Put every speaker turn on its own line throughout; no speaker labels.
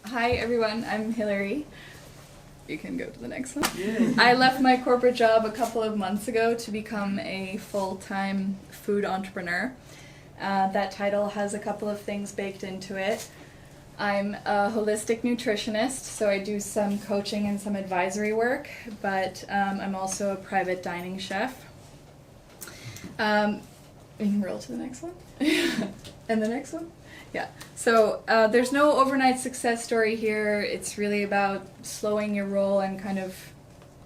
Hi everyone, I'm Hilary. You can go to the next one.
Yeah.
I left my corporate job a couple of months ago to become a full-time food entrepreneur. That title has a couple of things baked into it. I'm a holistic nutritionist, so I do some coaching and some advisory work, but I'm also a private dining chef. We can roll to the next one. And the next one? Yeah. So there's no overnight success story here. It's really about slowing your roll and kind of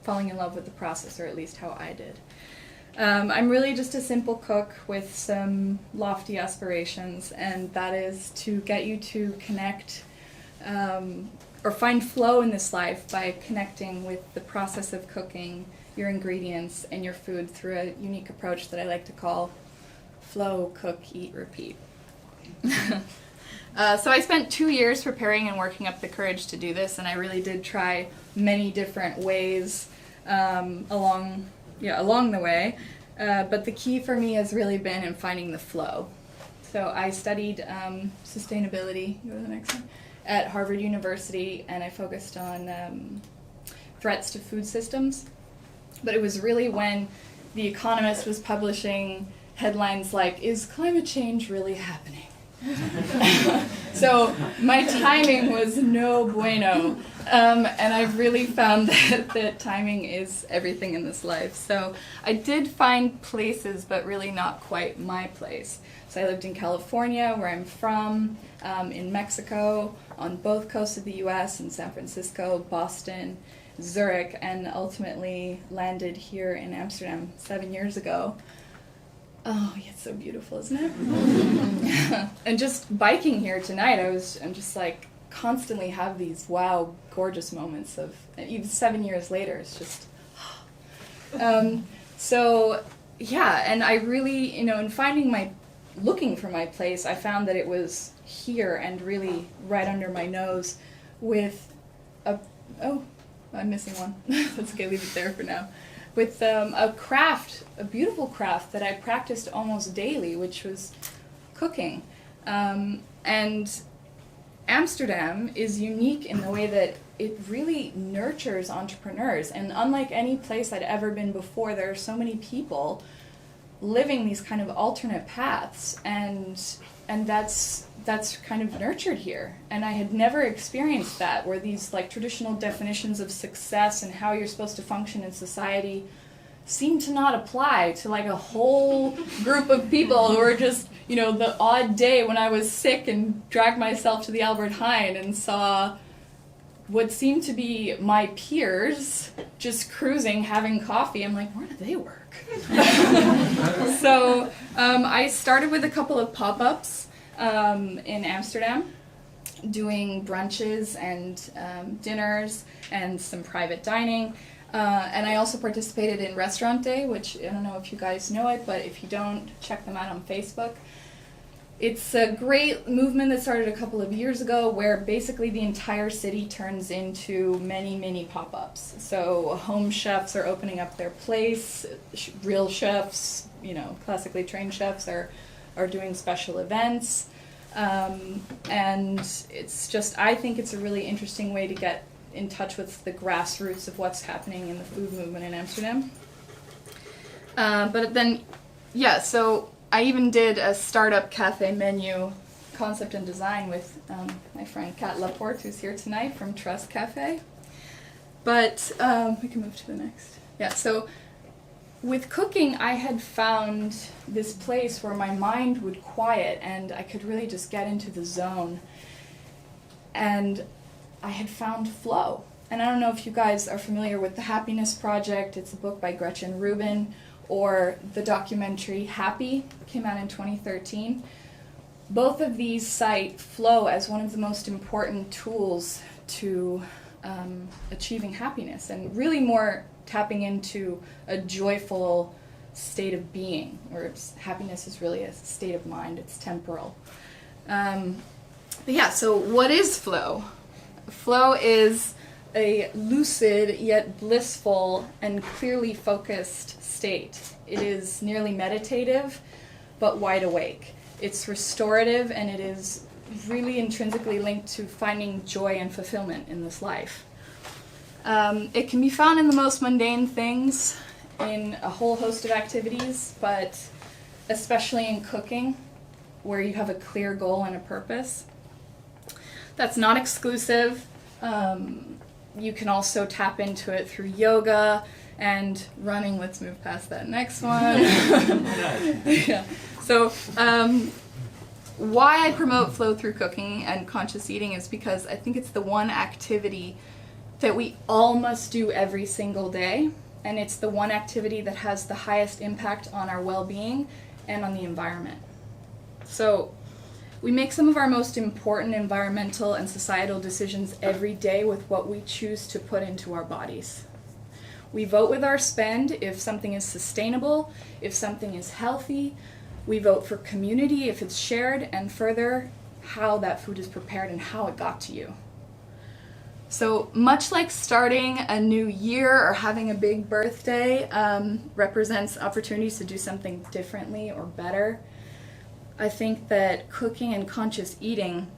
falling in love with the process, or at least how I did. I'm really just a simple cook with some lofty aspirations, and that is to get you to connect or find flow in this life by connecting with the process of cooking, your ingredients, and your food through a unique approach that I like to call flow, cook, eat, repeat. So I spent 2 years preparing and working up the courage to do this, and I really did try many different ways along the way. But the key for me has really been in finding the flow. So I studied sustainability, go to the next one, at Harvard University, and I focused on threats to food systems. But it was really when The Economist was publishing headlines like, "Is climate change really happening?" So my timing was no bueno, and I've really found that timing is everything in this life. So I did find places, but really not quite my place. So I lived in California, where I'm from, in Mexico, on both coasts of the US, in San Francisco, Boston, Zurich, and ultimately landed here in Amsterdam 7 years ago. Oh, yeah, it's so beautiful, isn't it? And just biking here tonight, I'm just like constantly have these wow, gorgeous moments of, even 7 years later, it's just, so yeah, and I really, in looking for my place, I found that it was here and really right under my nose with I'm missing one. That's okay, leave it there for now. With a beautiful craft that I practiced almost daily, which was cooking. And Amsterdam is unique in the way that it really nurtures entrepreneurs. And unlike any place I'd ever been before, there are so many people living these kind of alternate paths, and that's kind of nurtured here. And I had never experienced that, where these like traditional definitions of success and how you're supposed to function in society seem to not apply to like a whole group of people who are just, the odd day when I was sick and dragged myself to the Albert Heijn and saw what seemed to be my peers just cruising, having coffee. I'm like, where do they work? So I started with a couple of pop-ups in Amsterdam, doing brunches and dinners and some private dining. And I also participated in Restaurant Day, which I don't know if you guys know it, but if you don't, check them out on Facebook. It's a great movement that started a couple of years ago, where basically the entire city turns into many, many pop-ups. So home chefs are opening up their place, real chefs, classically trained chefs are doing special events. And it's just, I think it's a really interesting way to get in touch with the grassroots of what's happening in the food movement in Amsterdam. But then, yeah, so I even did a startup cafe menu concept and design with my friend Kat Laporte, who's here tonight from Trust Cafe. But we can move to the next. Yeah, so with cooking, I had found this place where my mind would quiet and I could really just get into the zone. And I had found flow. And I don't know if you guys are familiar with The Happiness Project. It's a book by Gretchen Rubin, or the documentary Happy, came out in 2013. Both of these cite flow as one of the most important tools to achieving happiness, and really more tapping into a joyful state of being, or happiness is really a state of mind, it's temporal. But yeah, so what is flow? Flow is a lucid yet blissful and clearly focused state. It is nearly meditative, but wide awake. It's restorative, and it is really intrinsically linked to finding joy and fulfillment in this life. It can be found in the most mundane things, in a whole host of activities, but especially in cooking, where you have a clear goal and a purpose. That's not exclusive. You can also tap into it through yoga and running. Let's move past that next one. Yeah. So why I promote flow through cooking and conscious eating is because I think it's the one activity that we all must do every single day, and it's the one activity that has the highest impact on our well-being and on the environment. So we make some of our most important environmental and societal decisions every day with what we choose to put into our bodies. We vote with our spend if something is sustainable, if something is healthy. We vote for community if it's shared, and further, how that food is prepared and how it got to you. So much like starting a new year or having a big birthday represents opportunities to do something differently or better, I think that cooking and conscious eating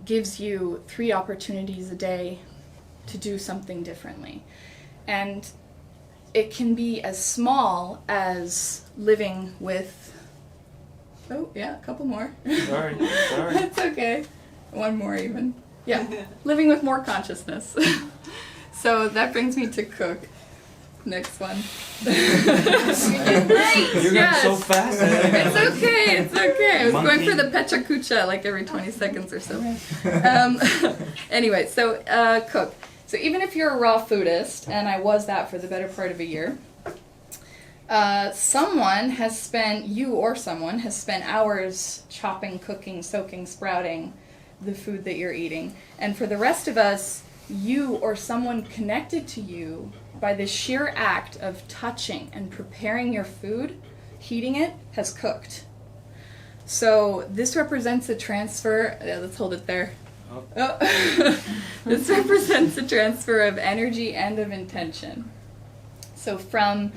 gives you 3 opportunities a day to do something differently. And it can be as small as living with, oh yeah, a couple more.
Sorry.
That's okay. One more even. Yeah, living with more consciousness. So that brings me to cook. Next one.
Great. You're going so fast.
It's okay. I was going for the pecha kucha like every 20 seconds or so. Anyway, so cook. So even if you're a raw foodist, and I was that for the better part of a year, someone has spent hours chopping, cooking, soaking, sprouting the food that you're eating. And for the rest of us, you or someone connected to you by the sheer act of touching and preparing your food, heating it, has cooked. So this represents a transfer, let's hold it there. Oh. This represents a transfer of energy and of intention. So from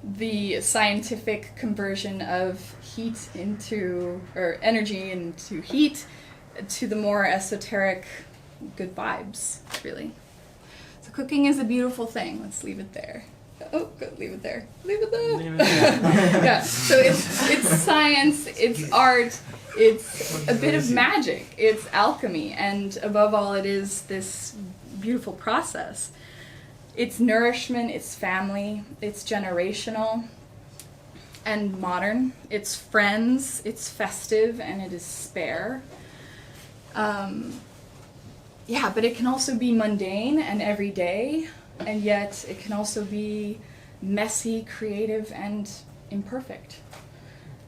the scientific conversion of heat into, or energy into heat, to the more esoteric good vibes, really. So cooking is a beautiful thing. Let's leave it there. Oh, good. Leave it there. Leave it there. Yeah. So it's science, it's art, it's a bit of magic, it's alchemy, and above all, it is this beautiful process. It's nourishment, it's family, it's generational and modern. It's friends, it's festive, and it is spare. Yeah, but it can also be mundane and everyday, and yet it can also be messy, creative, and imperfect.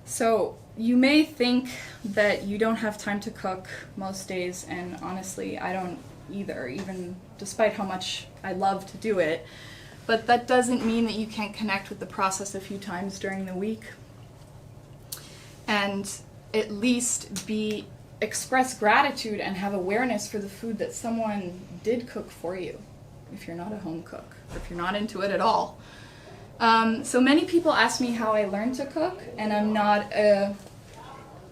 So you may think that you don't have time to cook most days, and honestly, I don't either, even despite how much I love to do it. But that doesn't mean that you can't connect with the process a few times during the week, and at least express gratitude and have awareness for the food that someone did cook for you, if you're not a home cook, or if you're not into it at all. So many people ask me how I learned to cook, and I'm not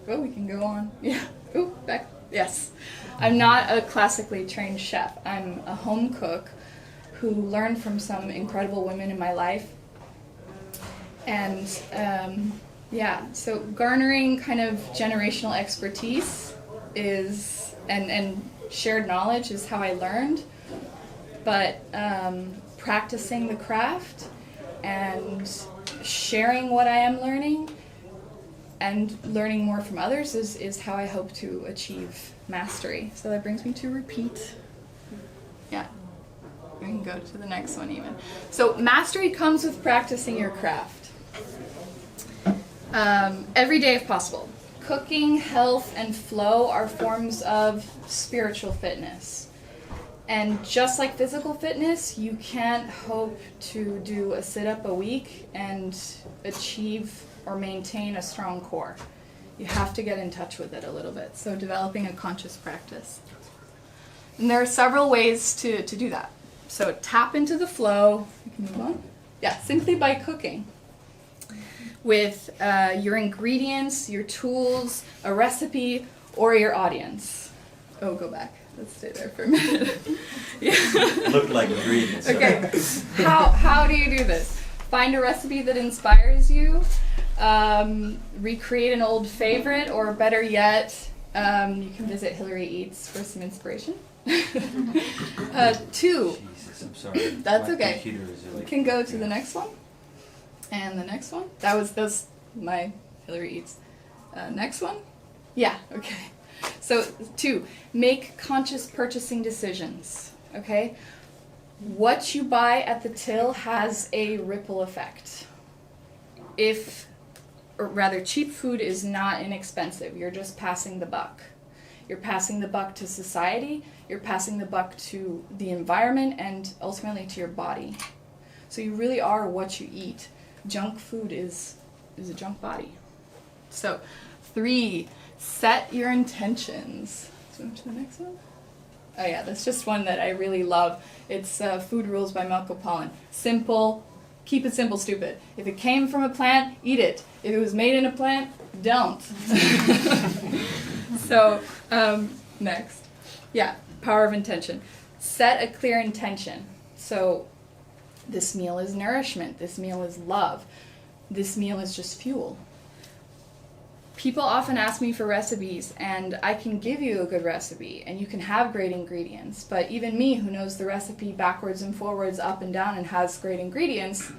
we can go on. Yeah. Ooh, back. Yes. I'm not a classically trained chef. I'm a home cook who learned from some incredible women in my life. And so garnering kind of generational expertise and shared knowledge is how I learned. But practicing the craft and sharing what I am learning and learning more from others is how I hope to achieve mastery. So that brings me to repeat. Yeah, we can go to the next one even. So mastery comes with practicing your craft. Every day if possible. Cooking, health, and flow are forms of spiritual fitness. And just like physical fitness, you can't hope to do a sit-up a week and achieve or maintain a strong core. You have to get in touch with it a little bit. So developing a conscious practice. And there are several ways to do that. So tap into the flow. You can move on. Yeah, simply by cooking. With your ingredients, your tools, a recipe, or your audience? Oh, go back. Let's stay there for a minute. Yeah.
Looked like ingredients.
Okay. How do you do this? Find a recipe that inspires you. Recreate an old favorite, or better yet, you can visit Hilary Eats for some inspiration. 2.
Jesus, I'm sorry.
That's
My
okay.
computer is really,
You can go to the next one. And the next one. Those my Hilary Eats. Next one? Yeah, okay. So 2, make conscious purchasing decisions. Okay? What you buy at the till has a ripple effect. Or rather, cheap food is not inexpensive. You're just passing the buck. You're passing the buck to society, you're passing the buck to the environment, and ultimately to your body. So you really are what you eat. Junk food is a junk body. So 3, set your intentions. Swim to the next one. Oh yeah, that's just one that I really love. It's Food Rules by Metcalfe. Simple. Keep it simple, stupid. If it came from a plant, eat it. If it was made in a plant, don't. So, next. Yeah, power of intention. Set a clear intention. So, this meal is nourishment. This meal is love. This meal is just fuel. People often ask me for recipes, and I can give you a good recipe, and you can have great ingredients. But even me, who knows the recipe backwards and forwards, up and down, and has great ingredients,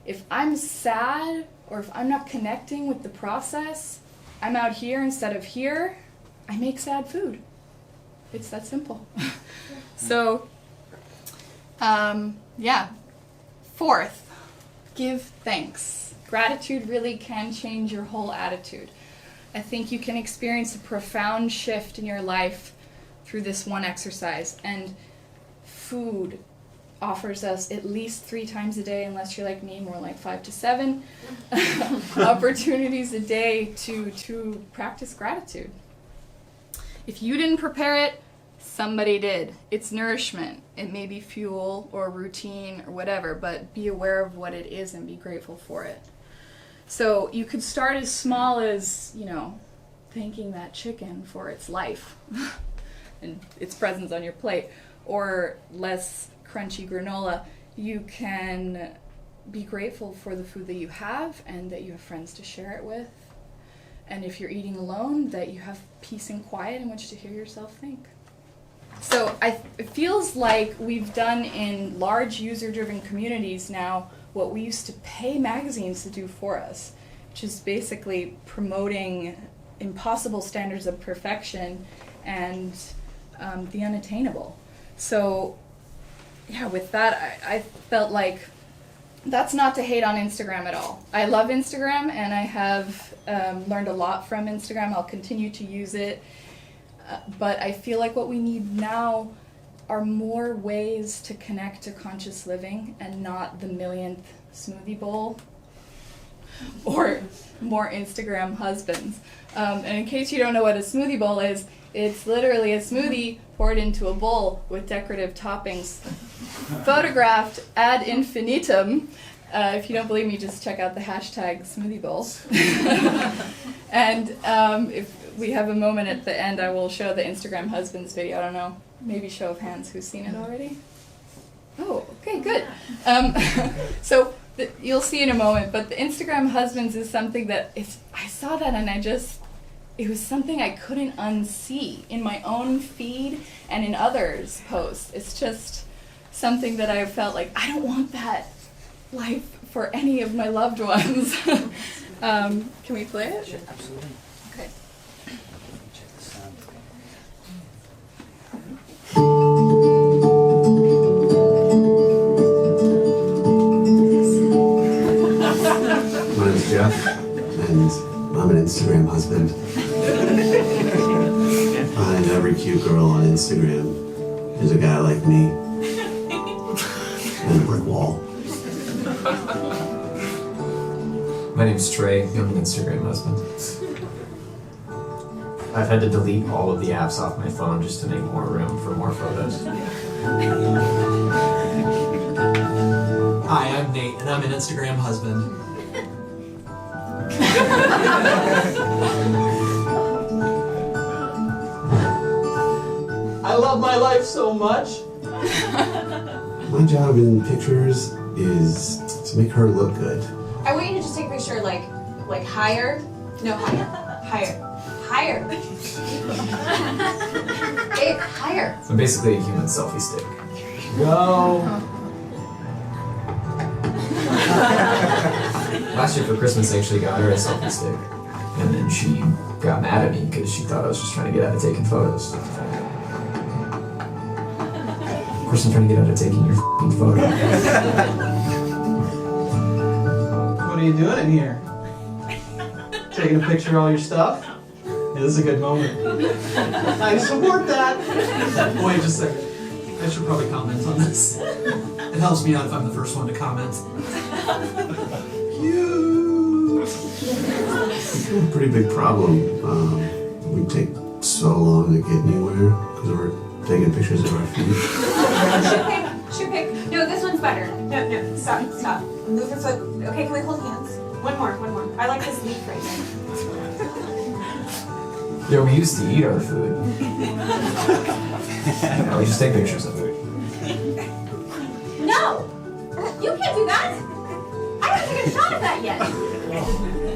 if I'm sad, or if I'm not connecting with the process, I'm out here instead of here, I make sad food. It's that simple. So, yeah. 4th, give thanks. Gratitude really can change your whole attitude. I think you can experience a profound shift in your life through this one exercise. And food offers us at least 3 times a day, unless you're like me, more like 5 to 7, opportunities a day to practice gratitude. If you didn't prepare it, somebody did. It's nourishment. It may be fuel or routine or whatever, but be aware of what it is and be grateful for it. So you could start as small as, thanking that chicken for its life and its presence on your plate, or less crunchy granola. You can be grateful for the food that you have and that you have friends to share it with. And if you're eating alone, that you have peace and quiet in which to hear yourself think. So it feels like we've done in large user-driven communities now what we used to pay magazines to do for us, which is basically promoting impossible standards of perfection and the unattainable. So, yeah, with that, I felt like that's not to hate on Instagram at all. I love Instagram, and I have learned a lot from Instagram. I'll continue to use it. But I feel like what we need now are more ways to connect to conscious living, and not the millionth smoothie bowl or more Instagram husbands. And in case you don't know what a smoothie bowl is, it's literally a smoothie poured into a bowl with decorative toppings, photographed ad infinitum. If you don't believe me, just check out the hashtag smoothie bowl. And if we have a moment at the end, I will show the Instagram husbands video. I don't know, maybe show of hands who's seen it already. Oh, okay, good. So you'll see in a moment, but the Instagram husbands is something that I saw that and it was something I couldn't unsee in my own feed and in others' posts. It's just something that I felt like I don't want that life for any of my loved ones. Can we play it?
Sure, absolutely.
Okay.
Check the sound.
My name's Jeff, and I'm an Instagram husband. Behind every cute girl on Instagram is a guy like me. And a brick wall.
My name's Trey. I'm an Instagram husband. I've had to delete all of the apps off my phone just to make more room for more photos.
Hi, I'm Nate, and I'm an Instagram husband. love my life so much.
My job in pictures is to make her look good.
I want you to just take a picture like higher. No, higher. Babe, higher.
I'm basically a human selfie stick.
Go.
Last year for Christmas, I actually got her a selfie stick. And then she got mad at me because she thought I was just trying to get out of taking photos. Of course, I'm trying to get out of taking your f***ing photo.
What are you doing in here? Taking a picture of all your stuff? Yeah, this is a good moment. I support that. Wait just a second. I should probably comment on this. It helps me out if I'm the first one to comment. Cute.
It's a pretty big problem. We take so long to get anywhere because we're taking pictures of our feet.
Shoe pick. No, this one's better. No, stop. Move your foot. Okay, can we hold hands? One more. I like this leaf right here.
Yeah, we used to eat our food. Now we just take pictures of it.
No! You can't do that! I haven't taken a shot of that yet!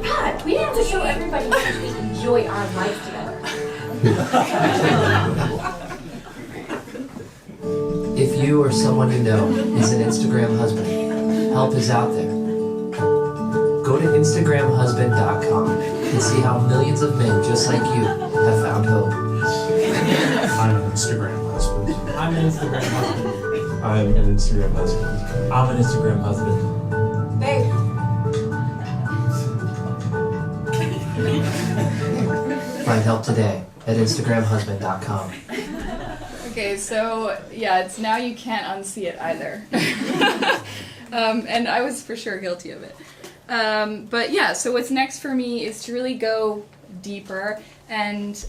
God, we have to show everybody how we enjoy our life together.
If you or someone you know is an Instagram husband, help is out there. Go to InstagramHusband.com and see how millions of men just like you have found hope.
I'm an Instagram husband.
I'm an Instagram husband.
I'm an Instagram husband.
I'm an Instagram husband.
Babe.
Find help today at InstagramHusband.com.
Okay, so yeah, it's now you can't unsee it either. And I was for sure guilty of it. But yeah, so what's next for me is to really go deeper and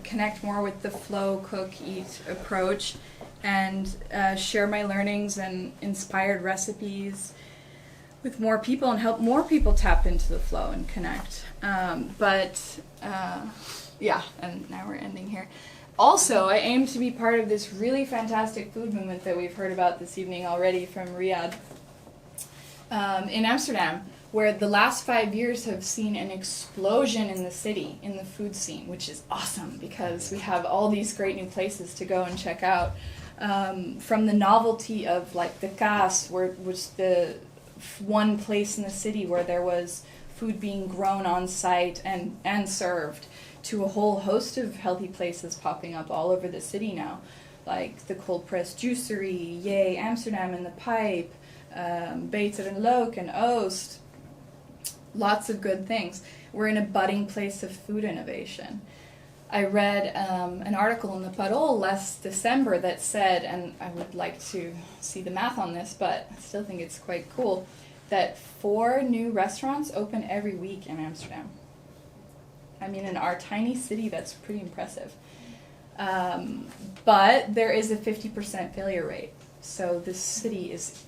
connect more with the flow, cook, eat approach and share my learnings and inspired recipes with more people and help more people tap into the flow and connect. Yeah, and now we're ending here. Also, I aim to be part of this really fantastic food movement that we've heard about this evening already from Riyadh in Amsterdam, where the last 5 years have seen an explosion in the city, in the food scene, which is awesome because we have all these great new places to go and check out. From the novelty of like the Kaas, which the one place in the city where there was food being grown on site and served, to a whole host of healthy places popping up all over the city now, like the cold pressed juicery, Yay, Amsterdam in the Pipe, Beter and Look and Oost. Lots of good things. We're in a budding place of food innovation. I read an article in the Parool last December that said, and I would like to see the math on this, but I still think it's quite cool, that 4 new restaurants open every week in Amsterdam. I mean, in our tiny city, that's pretty impressive. But there is a 50% failure rate. So this city is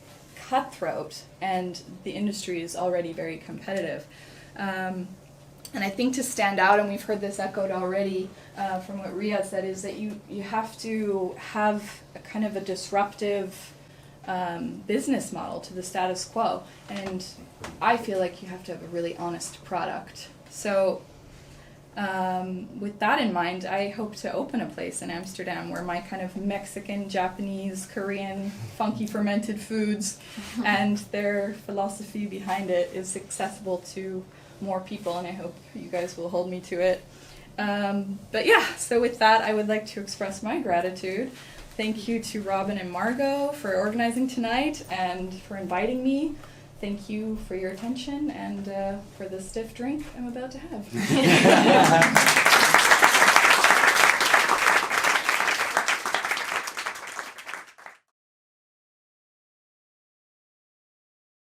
cutthroat, and the industry is already very competitive. And I think to stand out, and we've heard this echoed already from what Riyadh said, is that you have to have a kind of a disruptive business model to the status quo. And I feel like you have to have a really honest product. So with that in mind, I hope to open a place in Amsterdam where my kind of Mexican, Japanese, Korean, funky fermented foods and their philosophy behind it is accessible to more people, and I hope you guys will hold me to it. But yeah, so with that, I would like to express my gratitude. Thank you to Robin and Margot for organizing tonight and for inviting me. Thank you for your attention and for the stiff drink I'm about to have.